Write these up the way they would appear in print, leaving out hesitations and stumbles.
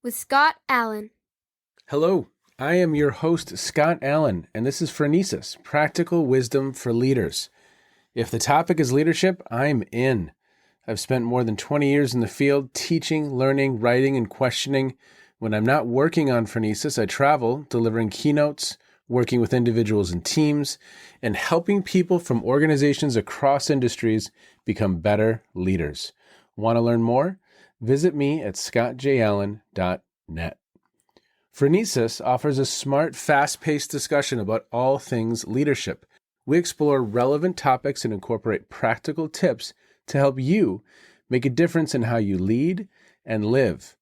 with Scott Allen. Hello, I am your host, Scott Allen, and this is Phronesis, Practical Wisdom for Leaders. If the topic is leadership, I'm in. I've spent more than 20 years in the field teaching, learning, writing, and questioning. When I'm not working on Phronesis, I travel, delivering keynotes, working with individuals and teams, and helping people from organizations across industries become better leaders. Want to learn more? Visit me at scottjallen.net. Phronesis offers a smart, fast-paced discussion about all things leadership. We explore relevant topics and incorporate practical tips to help you make a difference in how you lead and live.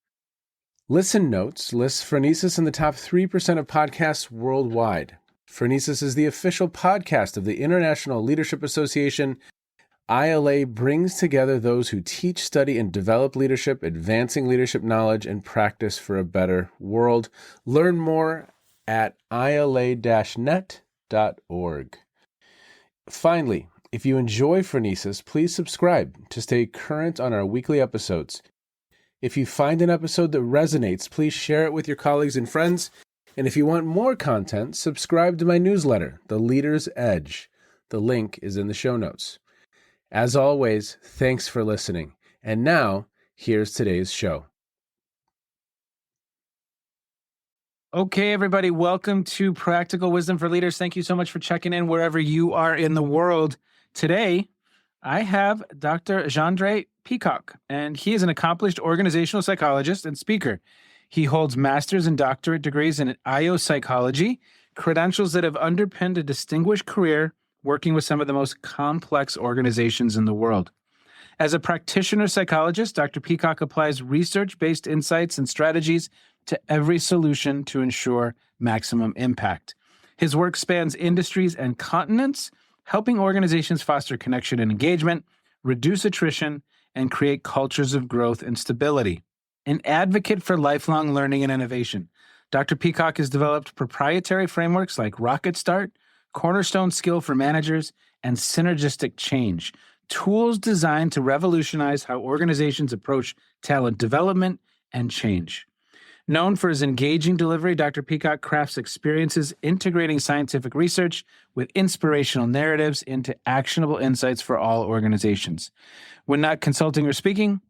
Listen Notes lists Phronesis in the top 3% of podcasts worldwide. Phronesis is the official podcast of the International Leadership Association. ILA brings together those who teach, study, and develop leadership, advancing leadership knowledge and practice for a better world. Learn more at ila-net.org. Finally, if you enjoy Phronesis, please subscribe to stay current on our weekly episodes. If you find an episode that resonates, please share it with your colleagues and friends. And if you want more content, subscribe to my newsletter, The Leader's Edge. The link is in the show notes. As always, thanks for listening. And now, here's today's show. Okay, everybody, welcome to Practical Wisdom for Leaders. Thank you so much for checking in wherever you are in the world. Today, I have Dr. Juandré Peacock, and he is an accomplished organizational psychologist and speaker. He holds master's and doctorate degrees in IO psychology, credentials that have underpinned a distinguished career working with some of the most complex organizations in the world. As a practitioner psychologist, Dr. Peacock applies research-based insights and strategies to every solution to ensure maximum impact. His work spans industries and continents, helping organizations foster connection and engagement, reduce attrition, and create cultures of growth and stability. An advocate for lifelong learning and innovation, Dr. Peacock has developed proprietary frameworks like RocketStart, Cornerstone Skills for managers, and SynergisticChange, tools designed to revolutionize how organizations approach talent development and change. Known for his engaging delivery, Dr. Peacock crafts experiences integrating scientific research with inspirational narratives into actionable insights for all organizations. When not consulting or speaking,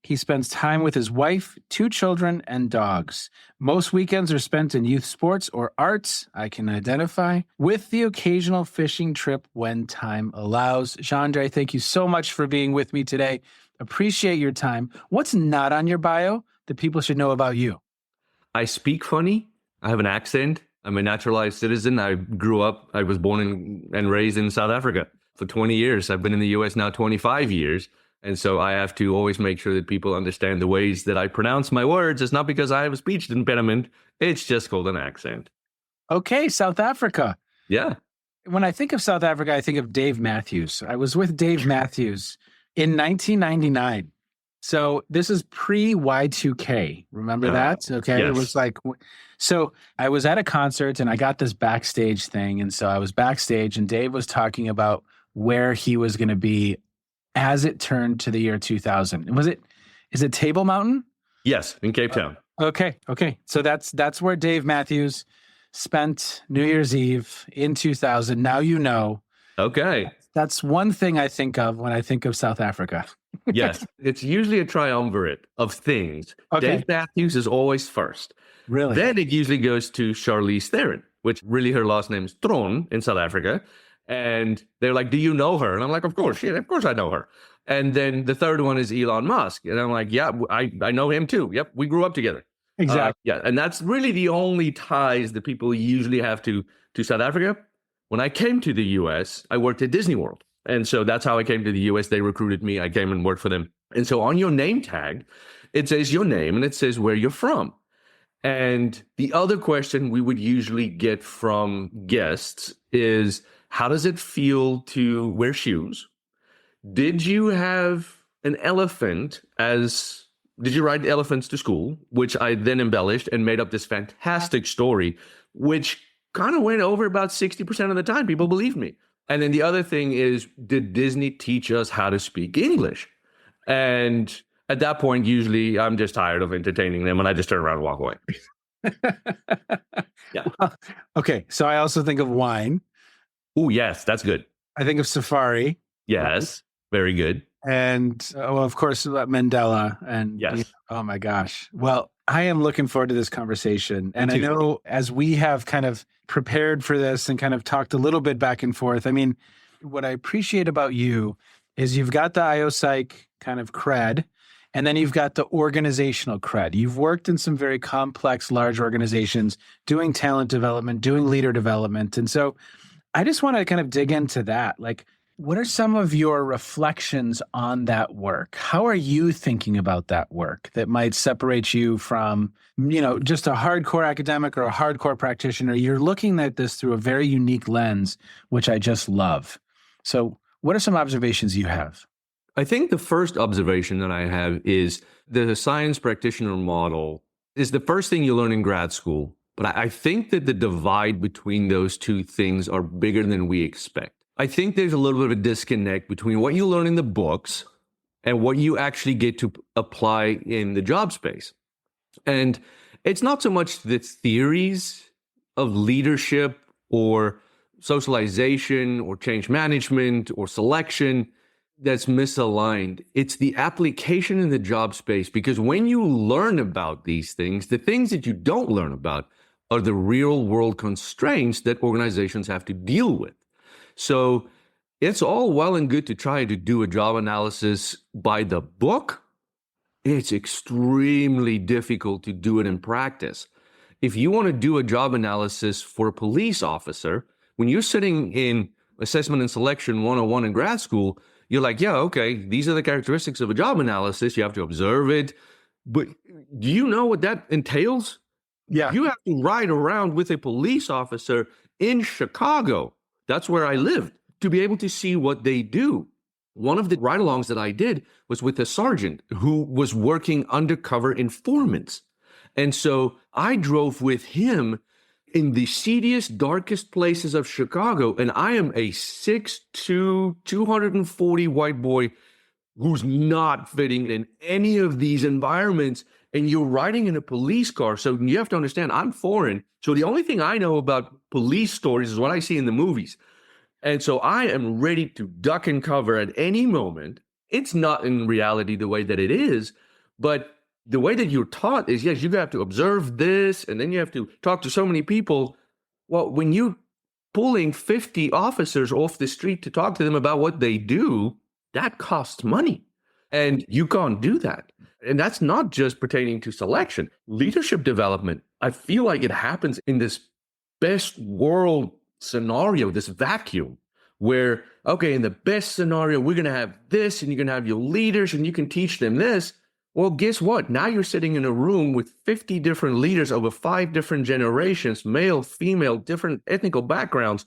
he spends time with his wife, 2 children, and dogs. Most weekends are spent in youth sports or arts, I can identify, with the occasional fishing trip when time allows. Juandré, thank you so much for being with me today. Appreciate your time. What's not on your bio that people should know about you? I speak funny. I have an accent. I'm a naturalized citizen. I was born and raised in South Africa for 20 years. I've been in the US now 25 years. And so I have to always make sure that people understand the ways that I pronounce my words. It's not because I have a speech impediment. It's just called an accent. Okay, South Africa. Yeah. When I think of South Africa, I think of Dave Matthews. I was with Dave Matthews in 1999. So this is pre-Y2K. Remember that? Okay. Yes. It was like, so I was at a concert and I got this backstage thing. And so I was backstage and Dave was talking about where he was going to be as it turned to the year 2000. Is it Table Mountain? Yes, in Cape Town. Okay. So that's where Dave Matthews spent New Year's Eve in 2000. Now you know. Okay. That's one thing I think of when I think of South Africa. Yes. It's usually a triumvirate of things. Okay. Dave Matthews is always first. Really? Then it usually goes to Charlize Theron, which really her last name is Tron in South Africa. And they're like, do you know her? And I'm like, of course I know her. And then the third one is Elon Musk. And I'm like, yeah, I know him too. Yep, we grew up together. Exactly. Yeah, and that's really the only ties that people usually have to South Africa. When I came to the US, I worked at Disney World. And so that's how I came to the US. They recruited me. I came and worked for them. And so on your name tag, it says your name and it says where you're from. And the other question we would usually get from guests is, how does it feel to wear shoes? Did you have an elephant did you ride elephants to school? Which I then embellished and made up this fantastic story, which kind of went over about 60% of the time. People believed me. And then the other thing is, did Disney teach us how to speak English? And At that point, usually I'm just tired of entertaining them and I just turn around and walk away. Yeah. Well, okay. So I also think of wine. Oh, yes, that's good. I think of safari. Yes, very good. And well, of course, Mandela. And Yes. oh my gosh. Well, I am looking forward to this conversation. And I too. know as we have kind of prepared for this and kind of talked a little bit back and forth, I mean, what I appreciate about you is you've got the IO Psych kind of cred, and then you've got the organizational cred. You've worked in some very complex, large organizations doing talent development, doing leader development. And so I just want to kind of dig into that. Like, what are some of your reflections on that work? How are you thinking about that work that might separate you from, just a hardcore academic or a hardcore practitioner? You're looking at this through a very unique lens, which I just love. So what are some observations you have? I think the first observation that I have is the science practitioner model is the first thing you learn in grad school. But I think that the divide between those two things are bigger than we expect. I think there's a little bit of a disconnect between what you learn in the books and what you actually get to apply in the job space. And it's not so much the theories of leadership or socialization or change management or selection that's misaligned. It's the application in the job space, because when you learn about these things, the things that you don't learn about are the real world constraints that organizations have to deal with. So it's all well and good to try to do a job analysis by the book. It's extremely difficult to do it in practice. If you want to do a job analysis for a police officer, when you're sitting in assessment and selection 101 in grad school, you're like, yeah, okay, these are the characteristics of a job analysis. You have to observe it. But do you know what that entails? Yeah. You have to ride around with a police officer in Chicago. That's where I lived, to be able to see what they do. One of the ride-alongs that I did was with a sergeant who was working undercover informants. And so I drove with him in the seediest, darkest places of Chicago. And I am a 6'2", 240 white boy who's not fitting in any of these environments. And you're riding in a police car. So you have to understand, I'm foreign. So the only thing I know about police stories is what I see in the movies. And so I am ready to duck and cover at any moment. It's not in reality the way that it is, but the way that you're taught is, yes, you have to observe this, and then you have to talk to so many people. Well, when you're pulling 50 officers off the street to talk to them about what they do, that costs money. And you can't do that. And that's not just pertaining to selection. Leadership development, I feel like it happens in this best world scenario, this vacuum where, okay, in the best scenario, we're going to have this, and you're going to have your leaders, and you can teach them this. Well, guess what? Now you're sitting in a room with 50 different leaders over 5 different generations, male, female, different ethnical backgrounds,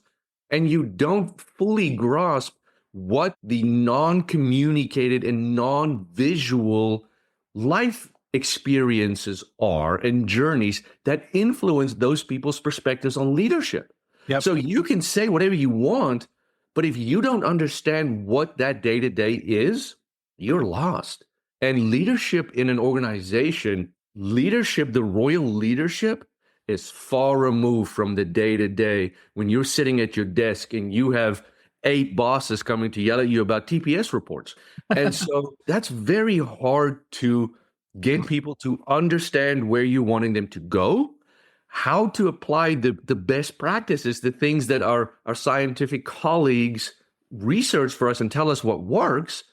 and you don't fully grasp what the non-communicated and non-visual life experiences are and journeys that influence those people's perspectives on leadership. Yep. So you can say whatever you want, but if you don't understand what that day-to-day is, you're lost. And leadership in an organization, leadership, the royal leadership, is far removed from the day-to-day when you're sitting at your desk and you have 8 bosses coming to yell at you about TPS reports. And so that's very hard to get people to understand where you're wanting them to go, how to apply the best practices, the things that our scientific colleagues research for us and tell us what works.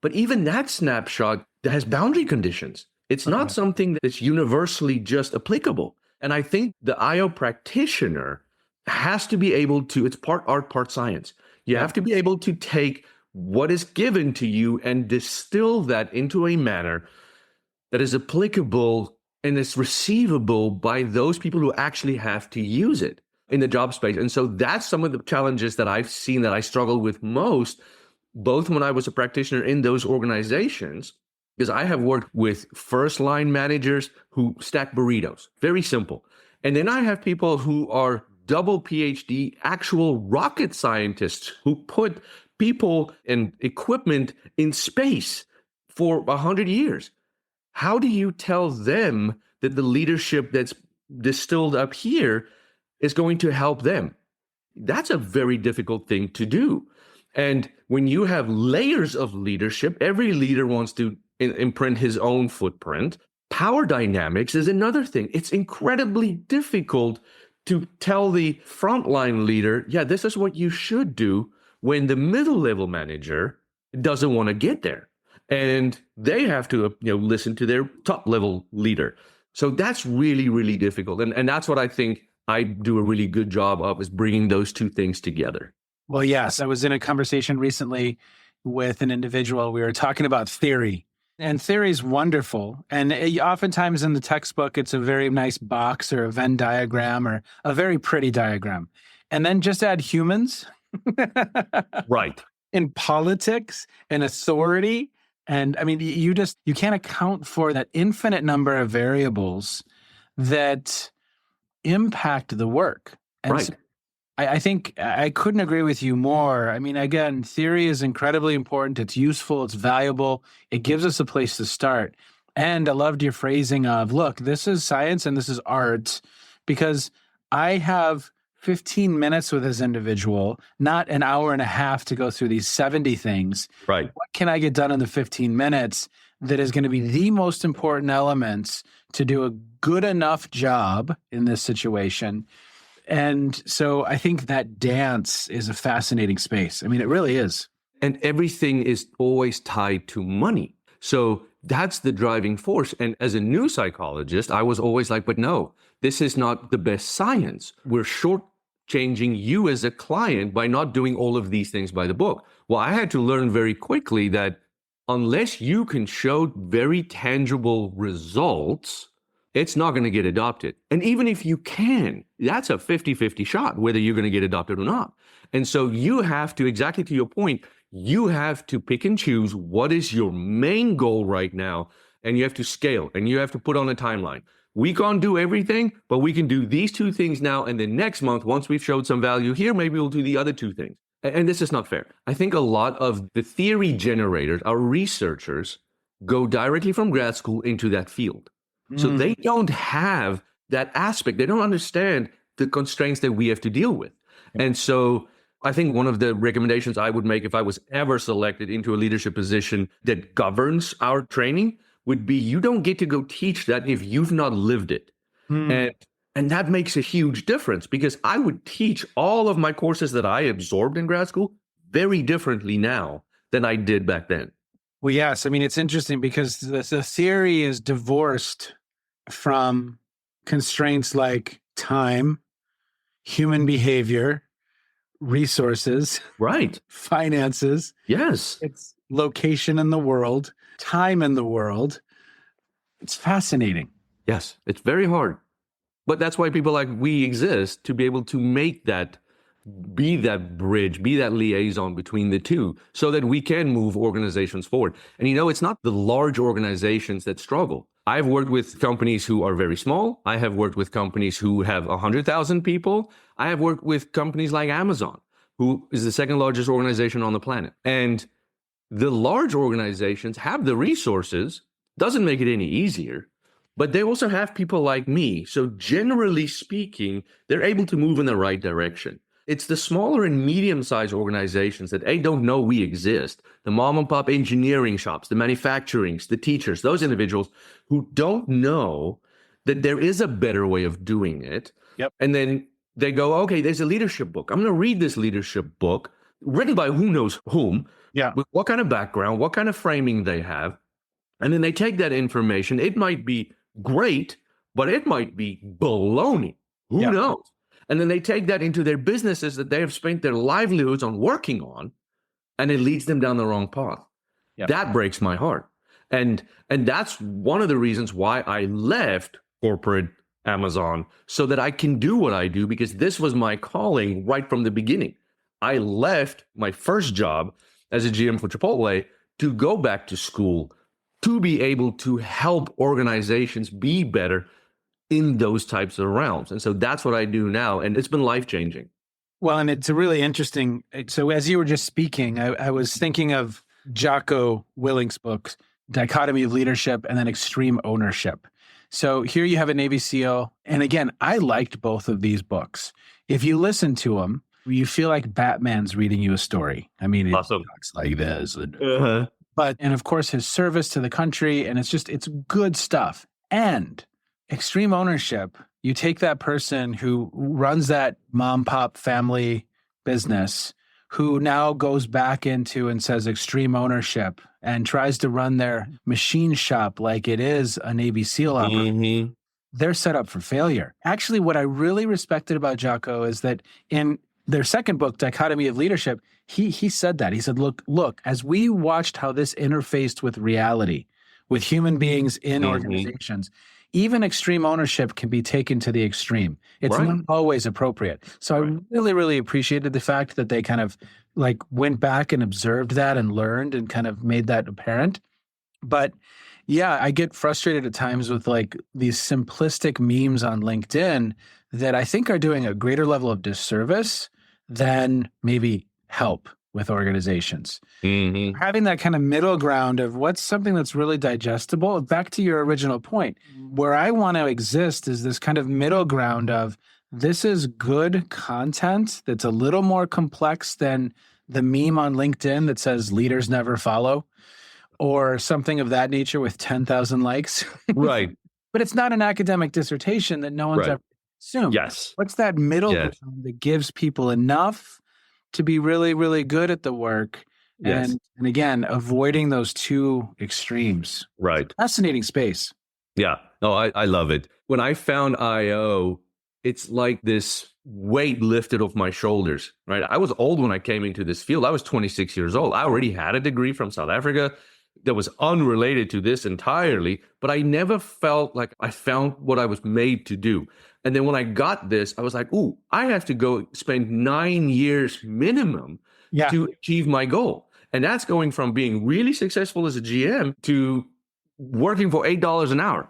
But even that snapshot has boundary conditions. It's not something that's universally just applicable. And I think the IO practitioner has to be able to, it's part art, part science. You have to be able to take what is given to you and distill that into a manner that is applicable and is receivable by those people who actually have to use it in the job space. And so that's some of the challenges that I've seen that I struggle with most, both when I was a practitioner in those organizations, because I have worked with first line managers who stack burritos, very simple. And then I have people who are double Ph.D. actual rocket scientists who put people and equipment in space for 100 years. How do you tell them that the leadership that's distilled up here is going to help them? That's a very difficult thing to do. And when you have layers of leadership, every leader wants to imprint his own footprint. Power dynamics is another thing. It's incredibly difficult to tell the frontline leader, yeah, this is what you should do, when the middle level manager doesn't want to get there. And they have to listen to their top level leader. So that's really, really difficult. And that's what I think I do a really good job of, is bringing those two things together. Well, yes, I was in a conversation recently with an individual. We were talking about theory, and theory is wonderful. And oftentimes in the textbook, it's a very nice box or a Venn diagram or a very pretty diagram. And then just add humans. Right. In politics and authority. And I mean, you can't account for that infinite number of variables that impact the work. And right. So I think I couldn't agree with you more. I mean, again, theory is incredibly important. It's useful. It's valuable. It gives us a place to start. And I loved your phrasing of, look, this is science and this is art, because I have 15 minutes with this individual, not an hour and a half to go through these 70 things. Right. What can I get done in the 15 minutes that is going to be the most important elements to do a good enough job in this situation? And so I think that dance is a fascinating space. I mean, it really is. And everything is always tied to money. So that's the driving force. And as a new psychologist, I was always like, but no, this is not the best science. We're shortchanging you as a client by not doing all of these things by the book. Well, I had to learn very quickly that unless you can show very tangible results, it's not going to get adopted. And even if you can, that's a 50-50 shot whether you're going to get adopted or not. And so you have to, exactly to your point, you have to pick and choose what is your main goal right now, and you have to scale, and you have to put on a timeline. We can't do everything, but we can do these two things now, and then next month, once we've showed some value here, maybe we'll do the other two things. And this is not fair. I think a lot of the theory generators, our researchers, go directly from grad school into that field. So they don't have that aspect. They don't understand the constraints that we have to deal with. And so I think one of the recommendations I would make if I was ever selected into a leadership position that governs our training would be, you don't get to go teach that if you've not lived it. And that makes a huge difference, because I would teach all of my courses that I absorbed in grad school very differently now than I did back then. Well, yes. I mean, it's interesting because the theory is divorced from constraints like time, human behavior, resources, right, finances. Yes. It's location in the world, time in the world. It's fascinating. Yes, it's very hard. But that's why people like we exist, to be able to make that, be that bridge, be that liaison between the two, so that we can move organizations forward. And it's not the large organizations that struggle. I've worked with companies who are very small. I have worked with companies who have 100,000 people. I have worked with companies like Amazon, who is the second largest organization on the planet. And the large organizations have the resources, doesn't make it any easier, but they also have people like me. So generally speaking, they're able to move in the right direction. It's the smaller and medium-sized organizations that don't know we exist, the mom and pop engineering shops, the manufacturings, the teachers, those individuals who don't know that there is a better way of doing it. Yep. And then they go, okay, there's a leadership book. I'm going to read this leadership book written by who knows whom, with what kind of background, what kind of framing they have. And then they take that information. It might be great, but it might be baloney. Who knows? And then they take that into their businesses that they have spent their livelihoods on working on, and it leads them down the wrong path. Yep. That breaks my heart. And that's one of the reasons why I left corporate Amazon, so that I can do what I do, because this was my calling right from the beginning. I left my first job as a GM for Chipotle to go back to school, to be able to help organizations be better in those types of realms. And so that's what I do now. And it's been life-changing. Well, and it's really interesting. So as you were just speaking, I was thinking of Jocko Willink's books, dichotomy of leadership, and then extreme ownership. So here you have a Navy SEAL. And again, I liked both of these books. If you listen to them, you feel like Batman's reading you a story. I mean, it Awesome. talks like this. Uh-huh. But, and of course, his service to the country. And it's good stuff. And extreme ownership, you take that person who runs that mom pop family business, who now goes back into and says extreme ownership and tries to run their machine shop like it is a Navy SEAL operation. Mm-hmm. They're set up for failure. Actually, what I really respected about Jocko is that in their second book, Dichotomy of Leadership, he said that. He said, look, as we watched how this interfaced with reality, with human beings in organizations, even extreme ownership can be taken to the extreme. It's not always appropriate. So I really, really appreciated the fact that they kind of like went back and observed that and learned and kind of made that apparent. But yeah, I get frustrated at times with like these simplistic memes on LinkedIn that I think are doing a greater level of disservice than maybe help with organizations. Mm-hmm. Having that kind of middle ground of what's something that's really digestible. Back to your original point, where I want to exist is this kind of middle ground of this is good content that's a little more complex than the meme on LinkedIn that says leaders never follow, or something of that nature with 10,000 likes. Right. But it's not an academic dissertation that no one's ever assumed. Yes. What's that middle ground that gives people enough to be really, really good at the work? And again, avoiding those two extremes. Right. Fascinating space. Yeah. No, I love it. When I found IO, it's like this weight lifted off my shoulders, right? I was old when I came into this field. I was 26 years old. I already had a degree from South Africa that was unrelated to this entirely, but I never felt like I found what I was made to do. And then when I got this, I was like, ooh, I have to go spend 9 years minimum to achieve my goal. And that's going from being really successful as a GM to working for $8 an hour.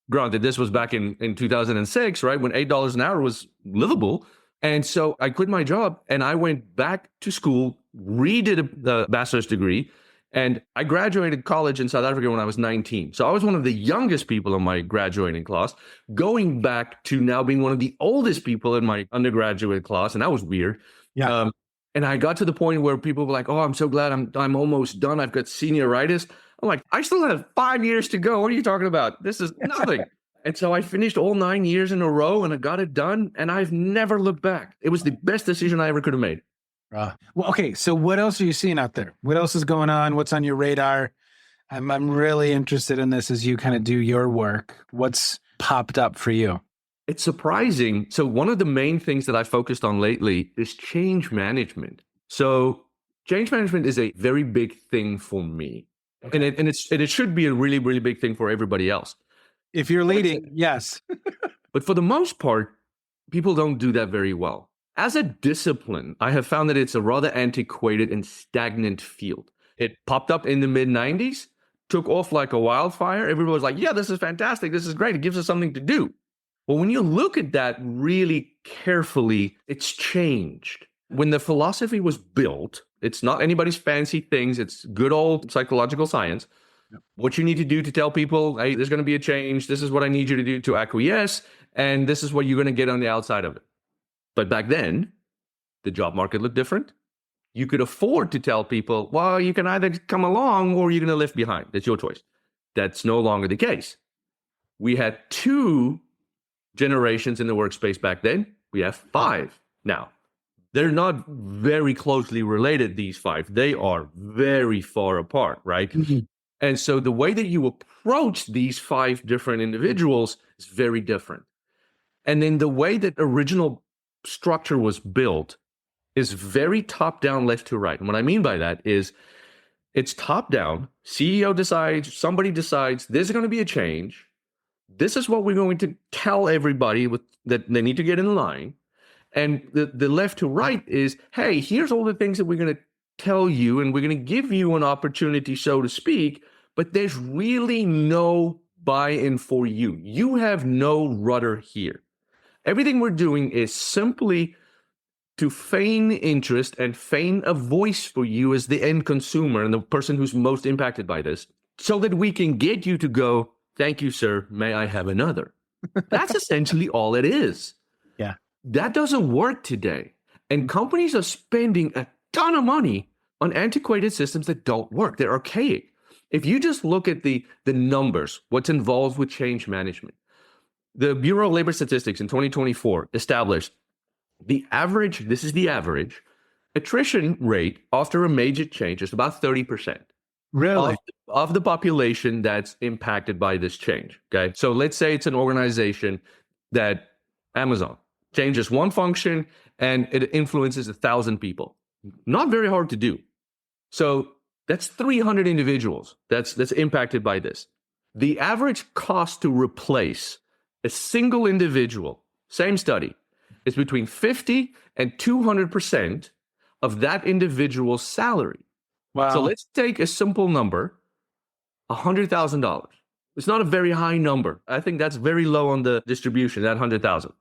Granted, this was back in 2006, right? When $8 an hour was livable. And so I quit my job and I went back to school, redid the bachelor's degree, and I graduated college in South Africa when I was 19. So I was one of the youngest people in my graduating class, going back to now being one of the oldest people in my undergraduate class. And that was weird. Yeah. And I got to the point where people were like, oh, I'm so glad I'm almost done. I've got senioritis. I'm like, I still have 5 years to go. What are you talking about? This is nothing. And so I finished all 9 years in a row and I got it done. And I've never looked back. It was the best decision I ever could have made. Well, okay. So what else are you seeing out there? What else is going on? What's on your radar? I'm really interested in this as you kind of do your work. What's popped up for you? It's surprising. So one of the main things that I focused on lately is change management. So change management is a very big thing for me. Okay. And it should be a really, really big thing for everybody else. If you're leading, yes. But for the most part, people don't do that very well. As a discipline, I have found that it's a rather antiquated and stagnant field. It popped up in the mid-90s, took off like a wildfire. Everybody was like, yeah, this is fantastic. This is great. It gives us something to do. But when you look at that really carefully, it's changed. When the philosophy was built, it's not anybody's fancy things. It's good old psychological science. Yep. What you need to do to tell people, hey, there's going to be a change. This is what I need you to do to acquiesce. And this is what you're going to get on the outside of it. But back then, the job market looked different. You could afford to tell people, well, you can either come along or you're going to live behind. That's your choice. That's no longer the case. We had 2 generations in the workspace back then. We have 5 now. They're not very closely related, these 5. They are very far apart, right? Mm-hmm. And so the way that you approach these 5 different individuals is very different. And then the way that original structure was built is very top-down, left to right. And what I mean by that is it's top-down. CEO decides, somebody decides, there's going to be a change. This is what we're going to tell everybody that they need to get in line. And the left to right is, hey, here's all the things that we're going to tell you, and we're going to give you an opportunity, so to speak, but there's really no buy-in for you. You have no rudder here. Everything we're doing is simply to feign interest and feign a voice for you as the end consumer and the person who's most impacted by this. so that we can get you to go, thank you, sir. May I have another? That's essentially all it is. Yeah. That doesn't work today. And companies are spending a ton of money on antiquated systems that don't work. They're archaic. If you just look at the numbers, what's involved with change management, the Bureau of Labor Statistics in 2024 established the average, this is the average, attrition rate after a major change is about 30%. Really? Of the population that's impacted by this change. Okay. So let's say it's an organization that Amazon changes one function and it influences 1,000 people. Not very hard to do. So that's 300 individuals that's impacted by this. The average cost to replace a single individual, same study, is between 50 and 200% of that individual's salary. Wow. So let's take a simple number, $100,000. It's not a very high number. I think that's very low on the distribution, that 100,000.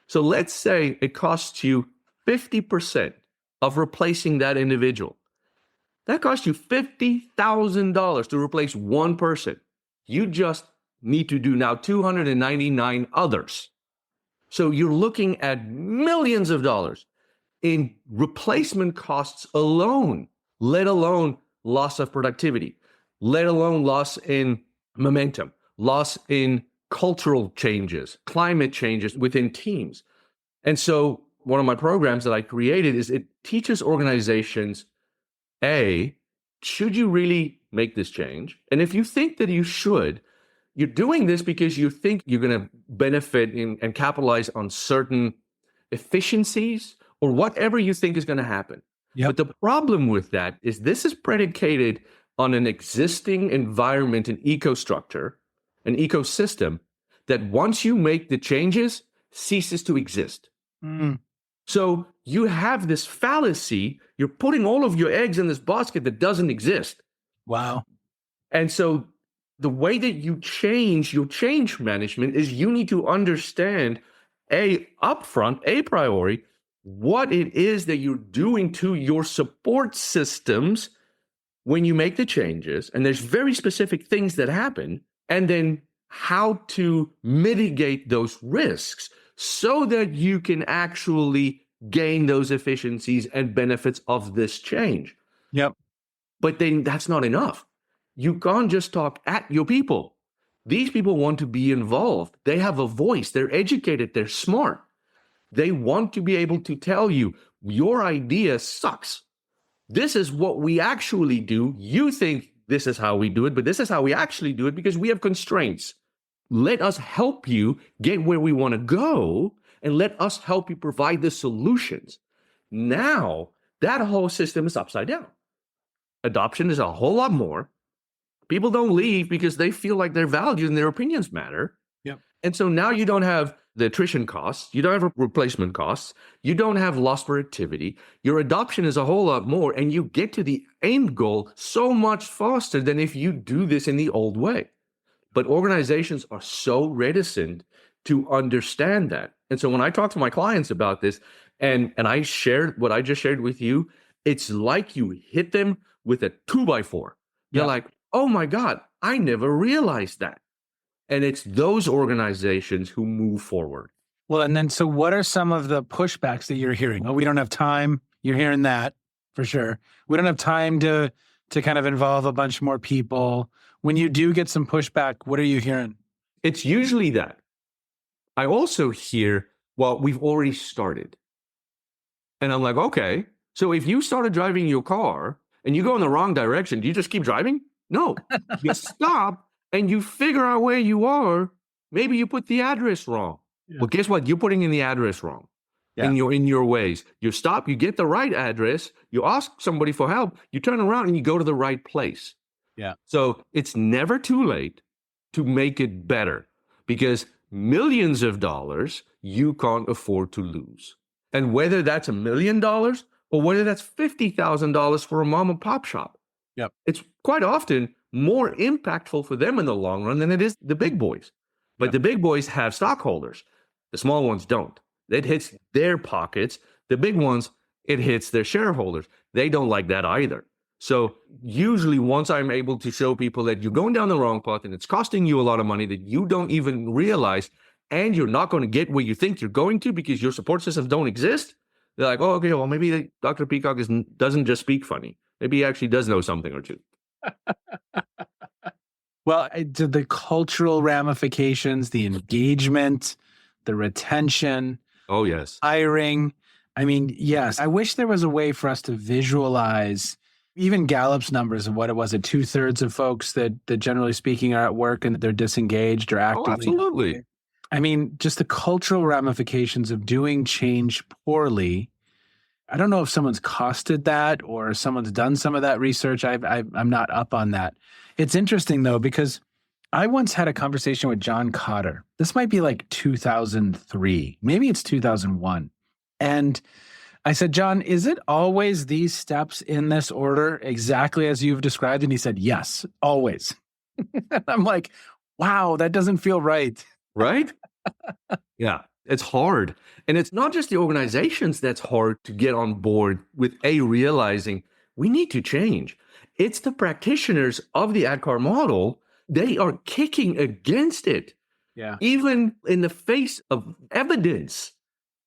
So let's say it costs you 50% of replacing that individual. That costs you $50,000 to replace one person. You just need to do now 299 others. So you're looking at millions of dollars in replacement costs alone, let alone loss of productivity, let alone loss in momentum, loss in cultural changes, climate changes within teams. And so one of my programs that I created is it teaches organizations, A, should you really make this change? And if you think that you should, you're doing this because you think you're going to benefit and capitalize on certain efficiencies or whatever you think is going to happen. Yep. But the problem with that is this is predicated on an existing environment, an ecostructure, an ecosystem that once you make the changes, ceases to exist. Mm. So you have this fallacy. You're putting all of your eggs in this basket that doesn't exist. Wow. And so the way that you change your change management is you need to understand upfront, a priori, what it is that you're doing to your support systems when you make the changes. And there's very specific things that happen. And then how to mitigate those risks so that you can actually gain those efficiencies and benefits of this change. Yep. But then that's not enough. You can't just talk at your people. These people want to be involved. They have a voice. They're educated. They're smart. They want to be able to tell you, your idea sucks. This is what we actually do. You think this is how we do it, but this is how we actually do it because we have constraints. Let us help you get where we want to go, and let us help you provide the solutions. Now, that whole system is upside down. Adoption is a whole lot more. People don't leave because they feel like they're valued and their opinions matter. Yep. And so now you don't have the attrition costs. You don't have replacement costs. You don't have lost productivity. Your adoption is a whole lot more, and you get to the end goal so much faster than if you do this in the old way. But organizations are so reticent to understand that. And so when I talk to my clients about this, and I shared what I just shared with you, it's like you hit them with a 2x4. They're like, oh my God, I never realized that. And it's those organizations who move forward. Well, and then so what are some of the pushbacks that you're hearing? Oh, we don't have time. You're hearing that for sure. We don't have time to kind of involve a bunch more people. When you do get some pushback, what are you hearing? It's usually that. I also hear, well, we've already started. And I'm like, okay, so if you started driving your car and you go in the wrong direction, do you just keep driving? No, you stop and you figure out where you are. Maybe you put the address wrong. Yeah. Well, guess what? You're putting in the address wrong. Yeah. in your ways. You stop, you get the right address, you ask somebody for help, you turn around and you go to the right place. Yeah. So it's never too late to make it better because millions of dollars you can't afford to lose. And whether that's $1 million or whether that's $50,000 for a mom and pop shop, it's quite often more impactful for them in the long run than it is the big boys. But the big boys have stockholders. The small ones don't. It hits their pockets. The big ones, it hits their shareholders. They don't like that either. So usually once I'm able to show people that you're going down the wrong path and it's costing you a lot of money that you don't even realize, and you're not going to get where you think you're going to because your support systems don't exist, they're like, oh, okay, well, maybe Dr. Peacock doesn't just speak funny. Maybe he actually does know something or two. Well, the cultural ramifications, the engagement, the retention, Oh, yes. hiring. I mean, yes, I wish there was a way for us to visualize even Gallup's numbers of what it was at 2/3 of folks that generally speaking are at work and they're disengaged or actively. Oh, absolutely. I mean, just the cultural ramifications of doing change poorly. I don't know if someone's costed that or someone's done some of that research. I'm not up on that. It's interesting, though, because I once had a conversation with John Cotter. This might be like 2003. Maybe it's 2001. And I said, John, is it always these steps in this order exactly as you've described? And he said, yes, always. I'm like, wow, that doesn't feel right. Right? Yeah, it's hard. And it's not just the organizations that's hard to get on board with realizing we need to change. It's the practitioners of the ADKAR model. They are kicking against it. Yeah. Even in the face of evidence.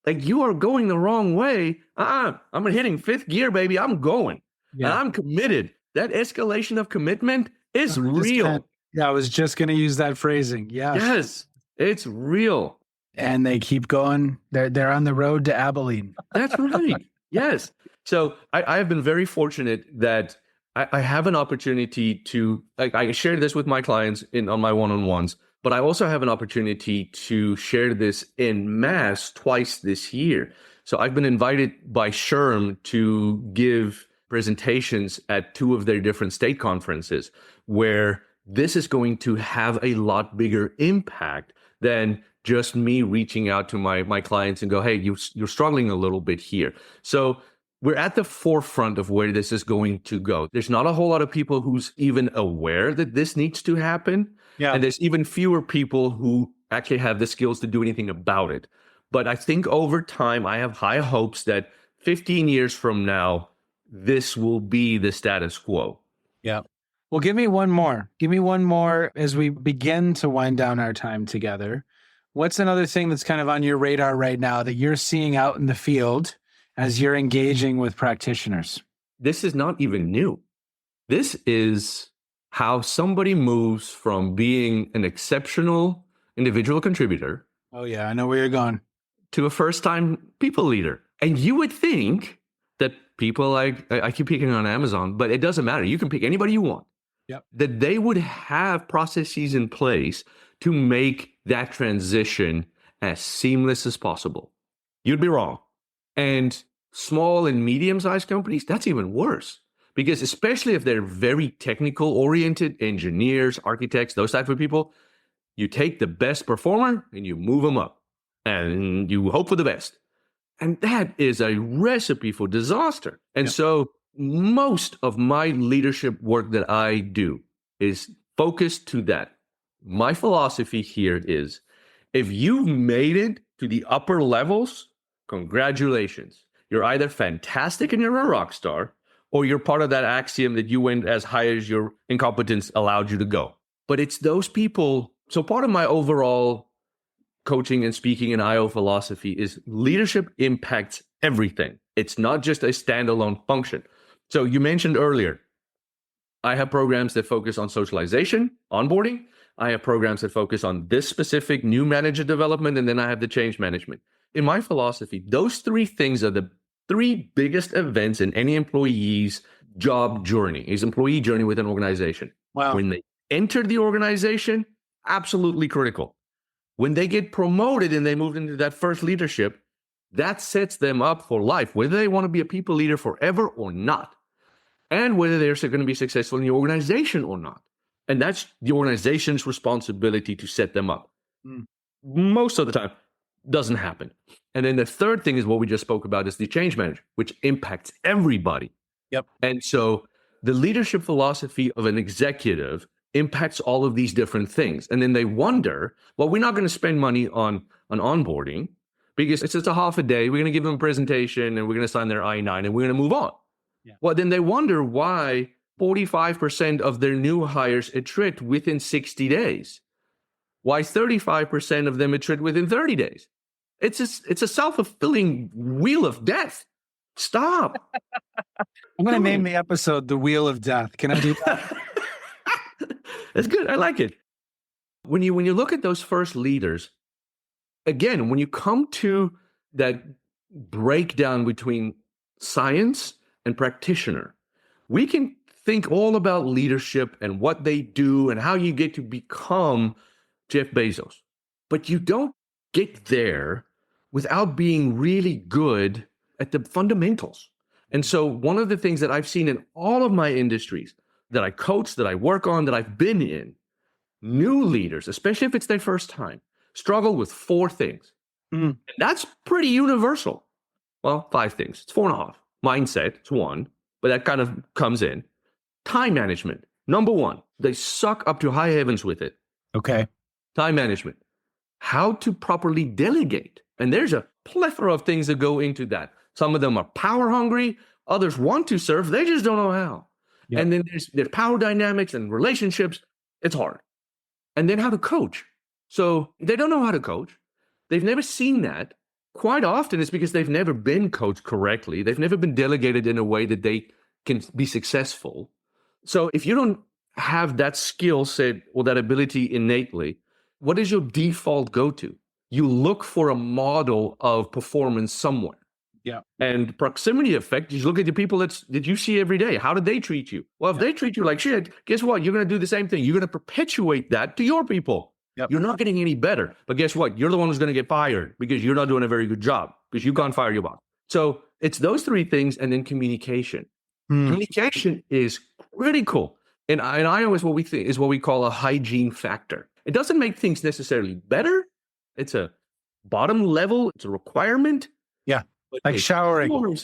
Like, you are going the wrong way. I'm hitting fifth gear, baby. I'm going. Yeah. And I'm committed. That escalation of commitment is real. I was just going to use that phrasing. Yeah. Yes, it's real. And they keep going. They're on the road to Abilene. That's right. Yes. So I have been very fortunate that I have an opportunity to, like, I share this with my clients on my one-on-ones, but I also have an opportunity to share this in mass twice this year. So I've been invited by SHRM to give presentations at 2 of their different state conferences where this is going to have a lot bigger impact than just me reaching out to my clients and go, hey, you're struggling a little bit here. So we're at the forefront of where this is going to go. There's not a whole lot of people who's even aware that this needs to happen. Yeah. And there's even fewer people who actually have the skills to do anything about it. But I think over time, I have high hopes that 15 years from now, this will be the status quo. Yeah. Well, give me one more. Give me one more as we begin to wind down our time together. What's another thing that's kind of on your radar right now that you're seeing out in the field as you're engaging with practitioners? This is not even new. This is how somebody moves from being an exceptional individual contributor. Oh, yeah, I know where you're going. To a first-time people leader. And you would think that people like, I keep picking on Amazon, but it doesn't matter. You can pick anybody you want. Yep. That they would have processes in place to make that transition as seamless as possible. You'd be wrong. And small and medium-sized companies, that's even worse. Because especially if they're very technical-oriented, engineers, architects, those type of people, you take the best performer and you move them up. And you hope for the best. And that is a recipe for disaster. And so most of my leadership work that I do is focused to that. My philosophy here is, if you've made it to the upper levels, congratulations. You're either fantastic and you're a rock star, or you're part of that axiom that you went as high as your incompetence allowed you to go. But it's those people. So part of my overall coaching and speaking and IO philosophy is leadership impacts everything. It's not just a standalone function. So you mentioned earlier, I have programs that focus on socialization, onboarding. I have programs that focus on this specific new manager development, and then I have the change management. In my philosophy, those 3 things are the 3 biggest events in any employee's job journey, his employee journey with an organization. Wow. When they enter the organization, absolutely critical. When they get promoted and they move into that first leadership, that sets them up for life, whether they want to be a people leader forever or not, and whether they're going to be successful in the organization or not. And that's the organization's responsibility to set them up. Most of the time, doesn't happen. And then the third thing is what we just spoke about, is the change manager, which impacts everybody. Yep. And so the leadership philosophy of an executive impacts all of these different things. And then they wonder, well, we're not going to spend money on onboarding because it's just a half a day. We're going to give them a presentation and we're going to sign their I-9 and we're going to move on. Yeah. Well, then they wonder why 45% of their new hires attrit within 60 days. Why 35% of them attrit within 30 days? It's a self-fulfilling wheel of death. Stop. I'm going to name the episode The Wheel of Death. Can I do that? That's good. I like it. When you look at those first leaders, again, when you come to that breakdown between science and practitioner, we can think all about leadership and what they do and how you get to become Jeff Bezos. But you don't get there without being really good at the fundamentals. And so one of the things that I've seen in all of my industries that I coach, that I work on, that I've been in, new leaders, especially if it's their first time, struggle with 4 things. And that's pretty universal. Well, 5 things. It's 4.5. Mindset, it's 1, but that kind of comes in. Time management, number 1. They suck up to high heavens with it. Okay. Time management. How to properly delegate. And there's a plethora of things that go into that. Some of them are power hungry. Others want to serve. They just don't know how. Yep. And then there's power dynamics and relationships. It's hard. And then how to coach. So they don't know how to coach. They've never seen that. Quite often it's because they've never been coached correctly. They've never been delegated in a way that they can be successful. So if you don't have that skill set or that ability innately, what is your default go-to? You look for a model of performance somewhere. Yeah. And proximity effect, you look at the people that you see every day. How did they treat you? Well, if they treat you like shit, guess what? You're going to do the same thing. You're going to perpetuate that to your people. Yep. You're not getting any better. But guess what? You're the one who's going to get fired because you're not doing a very good job because you can't fire your boss. So it's those 3 things and then communication. Communication is critical. And I always what we think is what we call a hygiene factor. It doesn't make things necessarily better. It's a bottom level. It's a requirement. Yeah. Like showering.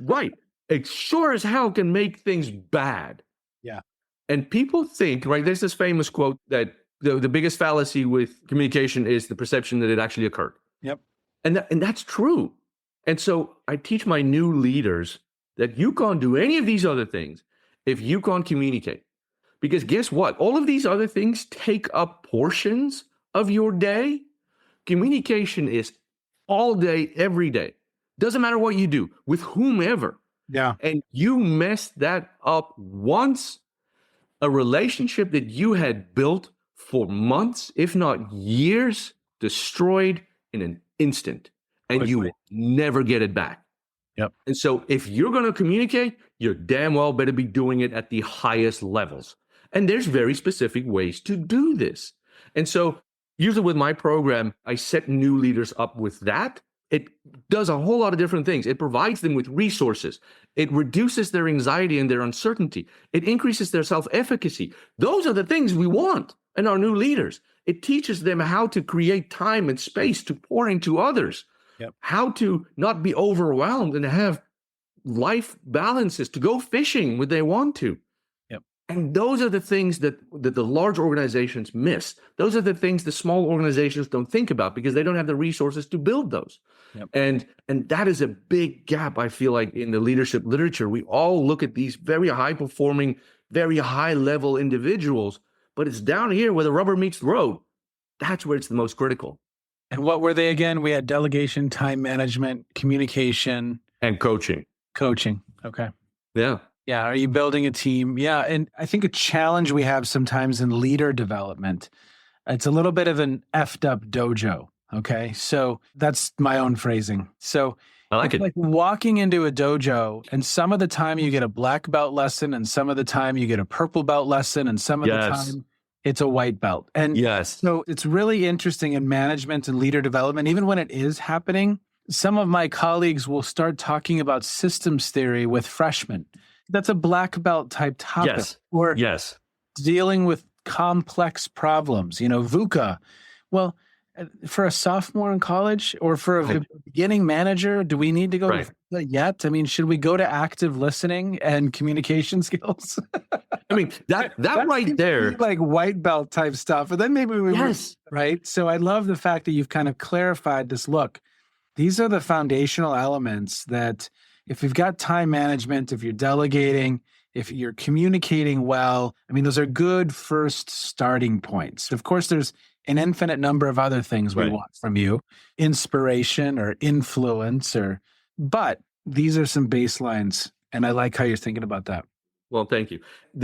Right. It sure as hell can make things bad. Yeah. And people think, right, there's this famous quote that the biggest fallacy with communication is the perception that it actually occurred. Yep. And that's true. And so I teach my new leaders that you can't do any of these other things if you can't communicate. Because guess what? All of these other things take up portions of your day. Communication is all day, every day. Doesn't matter what you do, with whomever. Yeah. And you mess that up once, a relationship that you had built for months, if not years, destroyed in an instant. And you will never get it back. Yep. And so if you're going to communicate, you're damn well better be doing it at the highest levels. And there's very specific ways to do this. And so usually with my program, I set new leaders up with that. It does a whole lot of different things. It provides them with resources. It reduces their anxiety and their uncertainty. It increases their self-efficacy. Those are the things we want in our new leaders. It teaches them how to create time and space to pour into others, how to not be overwhelmed and have life balances, to go fishing when they want to. And those are the things that the large organizations miss. Those are the things the small organizations don't think about because they don't have the resources to build those. And that is a big gap, I feel like, in the leadership literature. We all look at these very high-performing, very high-level individuals, but it's down here where the rubber meets the road. That's where it's the most critical. And what were they again? We had delegation, time management, communication. And coaching. Coaching. Okay. Yeah. Yeah. Are you building a team? Yeah. And I think a challenge we have sometimes in leader development, it's a little bit of an effed up dojo. Okay. So that's my own phrasing. So I like it. Like walking into a dojo and some of the time you get a black belt lesson and some of the time you get a purple belt lesson and some of the time it's a white belt. And so it's really interesting in management and leader development, even when it is happening, some of my colleagues will start talking about systems theory with freshmen. That's a black belt type topic. Or dealing with complex problems, VUCA. Well, for a sophomore in college or for a beginning manager, do we need to go to that yet? I mean, should we go to active listening and communication skills? I mean, that right there, like white belt type stuff. And then maybe we right. So I love the fact that you've kind of clarified this. Look, these are the foundational elements that if you've got time management, if you're delegating, if you're communicating well, I mean, those are good first starting points. Of course, there's an infinite number of other things we Right. want from you, inspiration or influence, but these are some baselines. And I like how you're thinking about that. Well, thank you.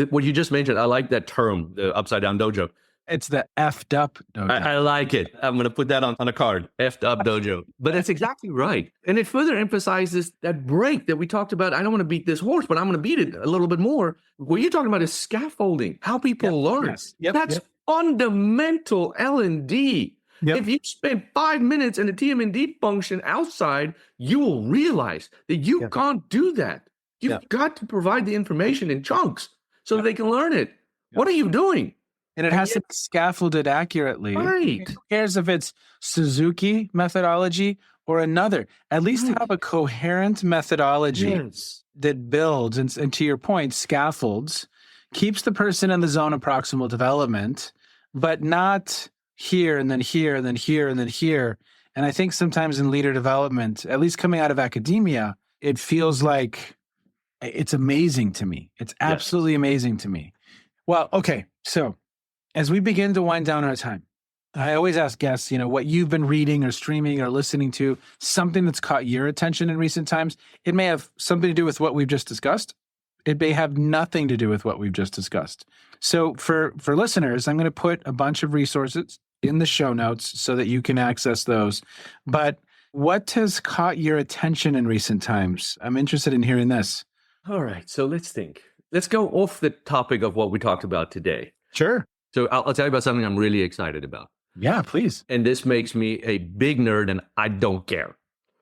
What you just mentioned, I like that term, the upside down dojo. It's the effed up dojo. I like it. I'm going to put that on a card, effed up dojo. But that's exactly right. And it further emphasizes that break that we talked about. I don't want to beat this horse, but I'm going to beat it a little bit more. What you're talking about is scaffolding, how people learn. Yes. Yep. That's fundamental L&D. Yep. If you spend 5 minutes in a TM&D function outside, you will realize that you can't do that. You've got to provide the information in chunks so that they can learn it. What are you doing? And it has to be scaffolded accurately. Right. Who cares if it's Suzuki methodology or another? At least have a coherent methodology that builds, and to your point, scaffolds, keeps the person in the zone of proximal development, but not here and then here and then here and then here. And I think sometimes in leader development, at least coming out of academia, it feels like it's amazing to me. It's absolutely amazing to me. Well, okay. So as we begin to wind down our time, I always ask guests, what you've been reading or streaming or listening to, something that's caught your attention in recent times. It may have something to do with what we've just discussed. It may have nothing to do with what we've just discussed. So for listeners, I'm going to put a bunch of resources in the show notes so that you can access those. But what has caught your attention in recent times? I'm interested in hearing this. All right. So let's think. Let's go off the topic of what we talked about today. Sure. So I'll tell you about something I'm really excited about. Yeah, please. And this makes me a big nerd, and I don't care.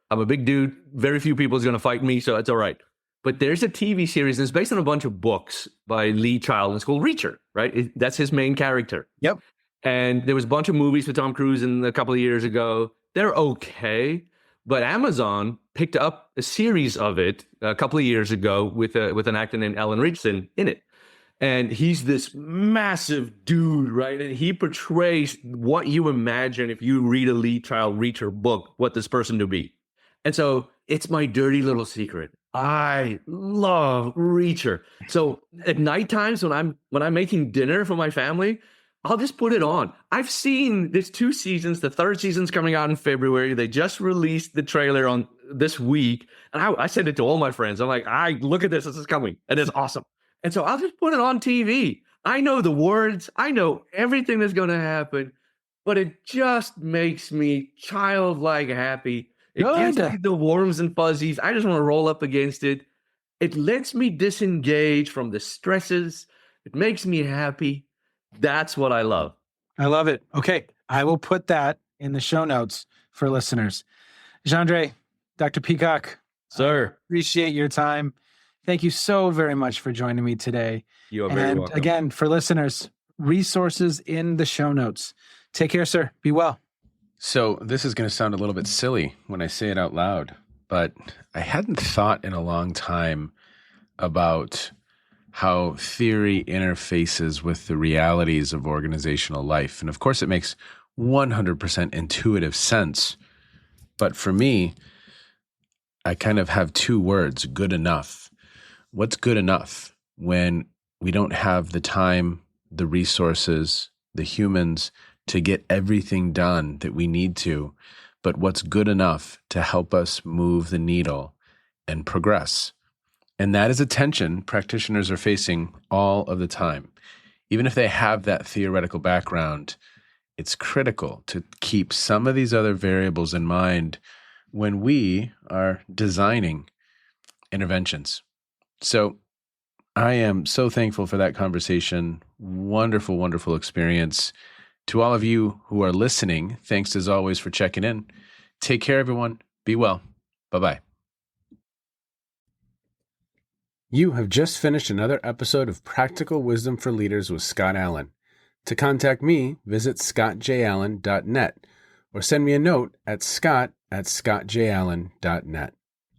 I'm a big dude. Very few people is going to fight me, so it's all right. But there's a TV series that's based on a bunch of books by Lee Child. It's called Reacher, right? That's his main character. Yep. And there was a bunch of movies with Tom Cruise a couple of years ago. They're okay. But Amazon picked up a series of it a couple of years ago with an actor named Alan Ritchson in it. And he's this massive dude, right? And he portrays what you imagine if you read a Lee Child Reacher book, what this person to be. And so it's my dirty little secret. I love Reacher. So at night times when I'm making dinner for my family, I'll just put it on. I've seen this 2 seasons. The 3rd season's coming out in February. They just released the trailer on this week. And I sent it to all my friends. I'm like, look at this. This is coming. And it's awesome. And so I'll just put it on TV. I know the words. I know everything that's going to happen. But it just makes me childlike happy. It gives me the warms and fuzzies. I just want to roll up against it. It lets me disengage from the stresses. It makes me happy. That's what I love. I love it. Okay. I will put that in the show notes for listeners. Juandré, Dr. Peacock. Sir. Appreciate your time. Thank you so very much for joining me today. You are very welcome. And again, for listeners, resources in the show notes. Take care, sir. Be well. So this is going to sound a little bit silly when I say it out loud, but I hadn't thought in a long time about how theory interfaces with the realities of organizational life. And of course, it makes 100% intuitive sense. But for me, I kind of have 2 words, good enough. What's good enough when we don't have the time, the resources, the humans to get everything done that we need to, but what's good enough to help us move the needle and progress? And that is a tension practitioners are facing all of the time. Even if they have that theoretical background, it's critical to keep some of these other variables in mind when we are designing interventions. So I am so thankful for that conversation. Wonderful, wonderful experience. To all of you who are listening, thanks as always for checking in. Take care, everyone. Be well. Bye-bye. You have just finished another episode of Practical Wisdom for Leaders with Scott Allen. To contact me, visit scottjallen.net or send me a note at scott@scottjallen.net.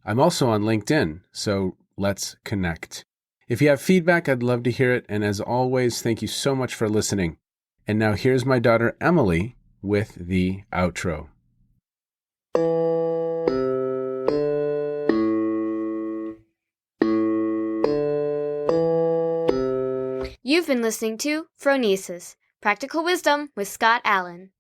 I'm also on LinkedIn, so let's connect. If you have feedback, I'd love to hear it. And as always, thank you so much for listening. And now here's my daughter, Emily, with the outro. You've been listening to Phronesis, Practical Wisdom with Scott Allen.